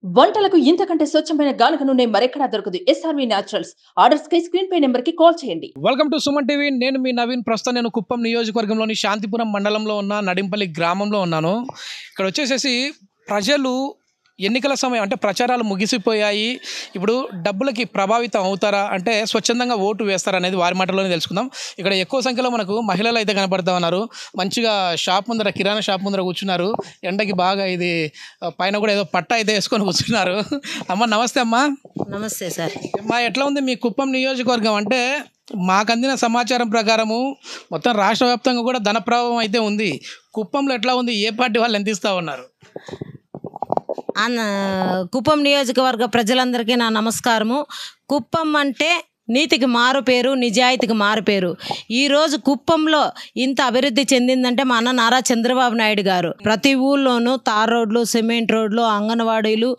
వంటలకు ఇంతకంటే స్వచ్ఛమైన గానుగ నూనె మరెక్కడా దొరకదు. SRV naturals. ఆర్డర్స్ కై స్క్రీన్ పై నెంబర్ కి కాల్ చేయండి. Welcome to Suman TV. నేను మీ నవీన్. ప్రస్తుతం నేను కుప్పం నియోజకవర్గంలోని శాంతిపురం మండలంలో ఉన్న నడింపల్లి గ్రామంలో ఉన్నాను. ఇక్కడ వచ్చేసేసి ప్రజలు ఎన్నికల సమయం అంటే ప్రచారాలు ముగిసిపోయాయి. ఇప్పుడు డబ్బులకి ప్రభావితం అవుతారా అంటే స్వచ్ఛందంగా ఓటు వేస్తారా అనేది వారి మాటల్లోనే తెలుసుకుందాం. ఇక్కడ ఎక్కువ సంఖ్యలో మనకు మహిళలు అయితే కనపడతా ఉన్నారు. మంచిగా షాప్ ముందర, కిరాణా షాప్ ముందర కూర్చున్నారు. ఎండకి బాగా ఇది పైన కూడా ఏదో పట్ట అయితే వేసుకొని కూర్చున్నారు. అమ్మ నమస్తే. అమ్మా నమస్తే సార్. అమ్మా ఎట్లా ఉంది మీ కుప్పం నియోజకవర్గం? అంటే మాకు అందిన సమాచారం ప్రకారము మొత్తం రాష్ట్ర వ్యాప్తంగా కూడా ధన ప్రభావం అయితే ఉంది. కుప్పంలో ఎట్లా ఉంది? ఏ పార్టీ వాళ్ళు ఎంత ఇస్తూ ఉన్నారు? కుప్పం నియోజకవర్గ ప్రజలందరికీ నా నమస్కారము. కుప్పం అంటే నీతికి మారు పేరు, నిజాయితీకి మారు పేరు. ఈరోజు కుప్పంలో ఇంత అభివృద్ధి చెందిందంటే మా అన్న నారా చంద్రబాబు నాయుడు గారు ప్రతి ఊళ్ళోనూ తార్ రోడ్లు, సిమెంట్ రోడ్లు, అంగన్వాడీలు,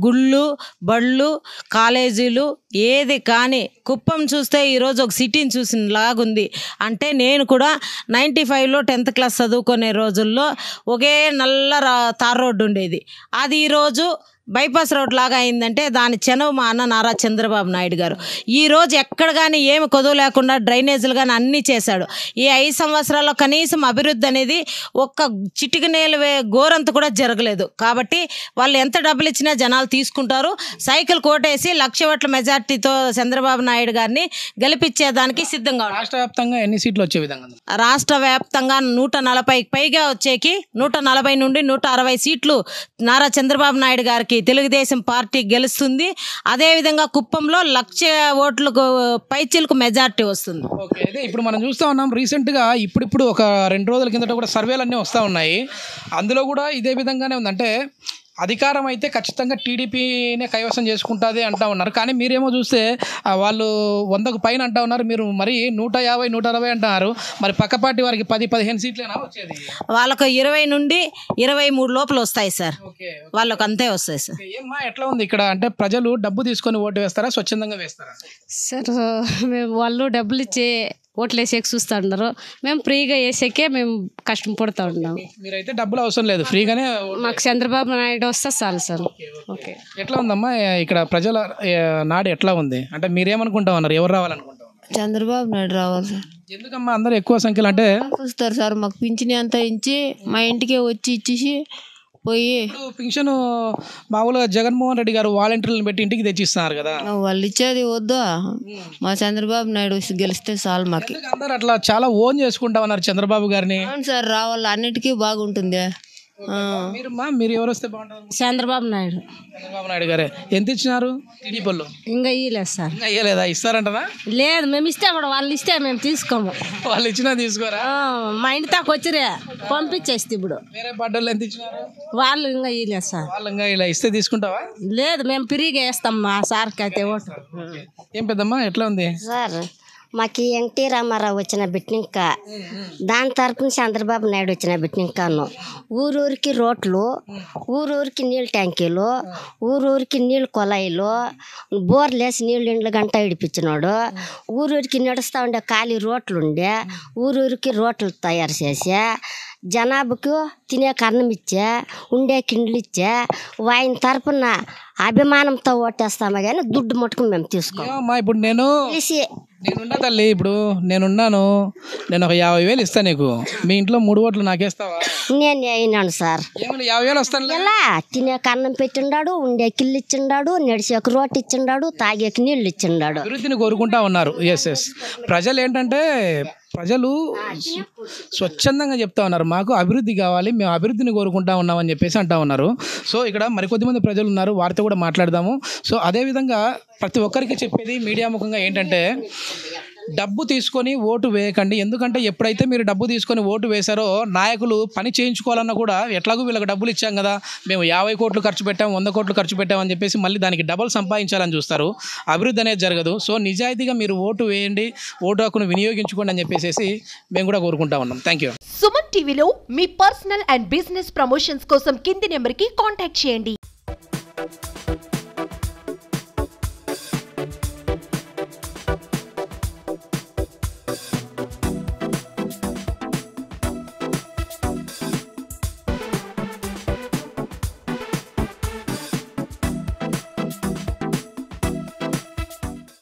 గుళ్ళు, బళ్ళు, కాలేజీలు ఏది కానీ కుప్పం చూస్తే ఈరోజు ఒక సిటీని చూసిన లాగుంది. అంటే నేను కూడా 95లో 10th క్లాస్ చదువుకునే రోజుల్లో ఒకే నల్ల తార్ రోడ్డు ఉండేది. అది ఈరోజు బైపాస్ రోడ్ లాగా అయిందంటే దాని చెనవు మా అన్న నారా చంద్రబాబు నాయుడు గారు. ఈరోజు ఎక్కడ కానీ ఏమి కొదువు లేకుండా డ్రైనేజీలు కానీ అన్నీ చేశాడు. ఈ 5 సంవత్సరాల్లో కనీసం అభివృద్ధి అనేది ఒక్క చిటిక నేల గోరంత కూడా జరగలేదు. కాబట్టి వాళ్ళు ఎంత డబ్బులు ఇచ్చినా జనాలు తీసుకుంటారు. సైకిల్ కోటేసి 1,00,000 ఓట్ల మెజార్టీతో చంద్రబాబు నాయుడు గారిని గెలిపించేదానికి సిద్ధంగా ఉన్నారు. రాష్ట్ర వ్యాప్తంగా ఎన్ని సీట్లు వచ్చే విధంగా? రాష్ట్ర వ్యాప్తంగా 140కి పైగా వచ్చేకి 140 నుండి 160 సీట్లు నారా చంద్రబాబు నాయుడు గారికి తెలుగుదేశం పార్టీ గెలుస్తుంది. అదేవిధంగా కుప్పంలో 1,00,000 ఓట్లకు పైచిలకు మెజార్టీ వస్తుంది. ఓకే, అదే ఇప్పుడు మనం చూస్తూ ఉన్నాం. రీసెంట్గా ఇప్పుడు ఒక 2 రోజుల కిందట కూడా సర్వేలు అన్నీ వస్తూ ఉన్నాయి. అందులో కూడా ఇదే విధంగానే ఉందంటే అధికారం అయితే ఖచ్చితంగా టీడీపీనే కైవసం చేసుకుంటుంది అంటూ ఉన్నారు. కానీ మీరేమో చూస్తే వాళ్ళు 100కు పైన అంటూ ఉన్నారు. మీరు మరి 150, 160 అంటున్నారు. మరి పక్క పార్టీ వారికి 10-15 సీట్లేనా వచ్చేది? వాళ్ళకు 20 నుండి 23 లోపల వస్తాయి సార్. వాళ్ళకు అంతే వస్తాయి సార్. ఏమ్మా ఎట్లా ఉంది ఇక్కడ? అంటే ప్రజలు డబ్బు తీసుకొని ఓటు వేస్తారా, స్వచ్ఛందంగా వేస్తారా? సార్ మేము వాళ్ళు డబ్బులు ఇచ్చే ఓట్లు వేసేకి చూస్తూ ఉన్నారు. మేము ఫ్రీగా వేసేకే మేము కష్టం పడుతూ ఉన్నాం. మీరైతే డబ్బులు అవసరం లేదు, ఫ్రీగానే మాకు చంద్రబాబు నాయుడు వస్తే చాలు సార్. ఓకే, ఎట్లా ఉందమ్మా ఇక్కడ ప్రజల నాడు ఎట్లా ఉంది? అంటే మీరేమనుకుంటా ఉన్నారు? ఎవరు రావాలనుకుంటా ఉన్నారు? చంద్రబాబు నాయుడు రావాలి సార్. ఎందుకమ్మా అందరూ ఎక్కువ సంఖ్యలో? అంటే వస్తారు సార్, మాకు పింఛని అంతా ఇచ్చి మా ఇంటికే వచ్చి ఇచ్చేసి పోయి. పింఛన్ మామూలుగా జగన్మోహన్ రెడ్డి గారు వాలంటీర్లను పెట్టి ఇంటికి తెచ్చిస్తున్నారు కదా, వాళ్ళు ఇచ్చేది వద్దా? మా చంద్రబాబు నాయుడు గెలిస్తే చాలు మాకు. అందరు అట్లా చాలా ఓన్ చేసుకుంటా ఉన్నారు చంద్రబాబు గారిని. అవును సార్, రావాలి, అన్నిటికీ బాగుంటుంది. మీరు ఎవరు వస్తే బాగుంటుంది? చంద్రబాబు నాయుడు. చంద్రబాబు నాయుడు గారే. ఎంత ఇచ్చినారు టీడీపీలో? ఇంకా ఇయ్యలేదు సార్. ఇంకా ఇయ్యలేదా? ఇస్తారంటనా? లేదు, మేము ఇస్తే కూడా వాళ్ళు ఇస్తే మేము తీసుకోము. వాళ్ళు ఇచ్చినా తీసుకోరా? మా ఇంటి దాకా వచ్చిరే పంపించేస్తే ఇప్పుడు వేరే పార్టీలు ఎంత ఇచ్చినారు? వాళ్ళు ఇంకా ఇయ్యలేదు సార్. వాళ్ళు ఇంకా ఇలా ఇస్తే తీసుకుంటావా? లేదు, మేము ఫ్రీగా వేస్తాం మా సార్కి అయితే ఓటు. ఏం పెద్దమ్మా ఎట్లా ఉంది సార్? మాకు ఎన్టీ రామారావు వచ్చిన బిట్నింక, దాని తరపున చంద్రబాబు నాయుడు వచ్చిన బిట్నింకాను. ఊరూరికి రోడ్లు, ఊరూరికి నీళ్ళ ట్యాంకీలు, ఊరూరికి నీళ్ళు కొలాయిలు, బోర్లు వేసి నీళ్ళు ఇండ్లు గంట ఇడిపించినాడు. ఊరూరికి నడుస్తూ ఉండే ఖాళీ రోడ్లు ఉండే ఊరూరికి రోడ్లు తయారు చేసే, జనాభాకు తినే కన్నం ఇచ్చే, ఉండే కిండ్లు ఇచ్చే, ఆయన తరపున అభిమానంతో ఓటేస్తామా కానీ దుడ్డు మట్టుకు మేము తీసుకోమా. ఇప్పుడు నేనున్నా తల్లి, ఇప్పుడు నేనున్నాను, నేను ఒక 50,000 ఇస్తాను నీకు. మీ ఇంట్లో 3 ఓట్లు నాకేస్తావా? నేను అయినాను సార్. 50,000 వస్తాను. ఎలా తినే కన్నం పెట్టిండాడు, ఉండే కిల్లు ఇచ్చిండాడు, నడిచేకి రోడ్డు ఇచ్చిండాడు, తాగేకి నీళ్ళు ఇచ్చిండాడు. అభివృద్ధిని కోరుకుంటా ఉన్నారు. ఎస్ ప్రజలు ఏంటంటే ప్రజలు స్వచ్ఛందంగా చెప్తా ఉన్నారు, మాకు అభివృద్ధి కావాలి, మేము అభివృద్ధిని కోరుకుంటా ఉన్నామని చెప్పేసి అంటా ఉన్నారు. సో ఇక్కడ మరికొద్దిమంది ప్రజలు ఉన్నారు, వారితో కూడా మాట్లాడదాము. సో అదేవిధంగా ప్రతి ఒక్కరికి చెప్పేది మీడియా ముఖంగా ఏంటంటే డబ్బు తీసుకొని ఓటు వేయకండి. ఎందుకంటే ఎప్పుడైతే మీరు డబ్బు తీసుకొని ఓటు వేశారో నాయకులు పని చేయించుకోవాలన్నా కూడా ఎట్లాగో వీళ్ళకి డబ్బులు ఇచ్చాం కదా, మేము 50 కోట్లు ఖర్చు పెట్టాం, 100 కోట్లు ఖర్చు పెట్టామని చెప్పేసి మళ్ళీ దానికి డబల్ సంపాదించాలని చూస్తారు. అభివృద్ధి అనేది జరగదు. సో నిజాయితీగా మీరు ఓటు వేయండి, ఓటు హక్కును వినియోగించుకోండి అని చెప్పేసి మేము కూడా కోరుకుంటా ఉన్నాం. Thank you. సుమన్ టీవీలో మీ పర్సనల్ అండ్ బిజినెస్ ప్రమోషన్స్ కోసం కింది నెంబర్కి కాంటాక్ట్ చేయండి.